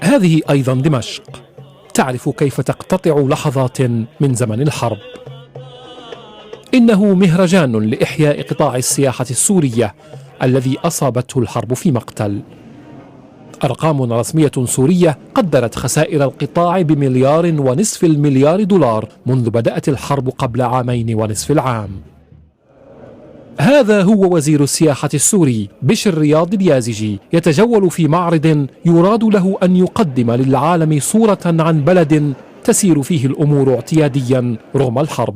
هذه أيضا دمشق، تعرف كيف تقتطع لحظات من زمن الحرب. إنه مهرجان لإحياء قطاع السياحة السورية الذي أصابته الحرب في مقتل. أرقام رسمية سورية قدرت خسائر القطاع ب1.5 مليار دولار منذ بدأت الحرب قبل 2.5 عام. هذا هو وزير السياحة السوري بشر رياض اليازجي يتجول في معرض يراد له أن يقدم للعالم صورة عن بلد تسير فيه الأمور اعتياديا رغم الحرب.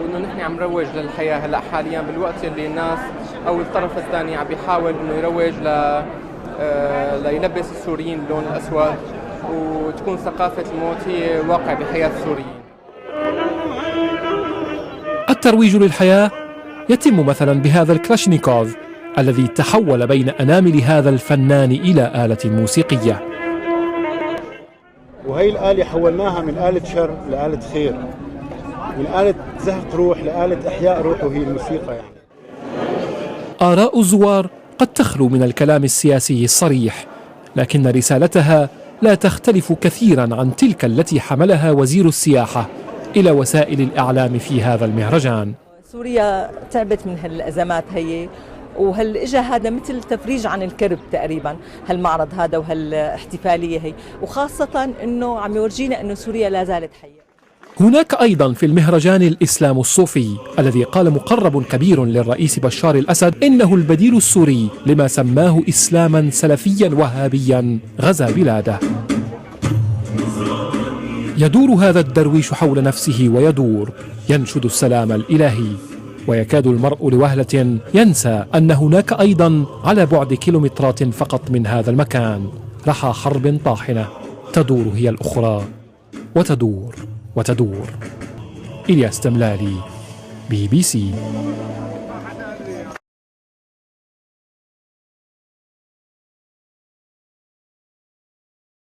وإنه نحن عم نروج للحياة هلا حاليا بالوقت اللي الناس أو الطرف الثاني عم بيحاول إنه يروج ليلبس السوريين اللون الأسود، وتكون ثقافة الموت هي واقع بحياة السوريين. الترويج للحياة يتم مثلا بهذا الكلاشنيكوف الذي تحول بين أنامل هذا الفنان إلى آلة موسيقية. وهي الآلة حولناها من آلة شر لآلة خير، من آلة زهق روح لآلة إحياء روح، وهي الموسيقى يعني. آراء الزوار قد تخلو من الكلام السياسي الصريح، لكن رسالتها لا تختلف كثيرا عن تلك التي حملها وزير السياحة إلى وسائل الإعلام في هذا المهرجان. سوريا تعبت من هالأزمات هي، وهل اجى هذا مثل تفريج عن الكرب تقريبا، هالمعرض هذا وهالاحتفالية هي، وخاصة انه عم يورجينا انه سوريا لا زالت حية. هناك أيضا في المهرجان الإسلام الصوفي الذي قال مقرب كبير للرئيس بشار الأسد إنه البديل السوري لما سماه إسلاما سلفيا وهابيا غزا بلاده. يدور هذا الدرويش حول نفسه ويدور ينشد السلام الإلهي، ويكاد المرء لوهلة ينسى أن هناك أيضا على بعد كيلومترات فقط من هذا المكان رحى حرب طاحنة تدور هي الأخرى وتدور وتدور. إلياس تملالي، BBC.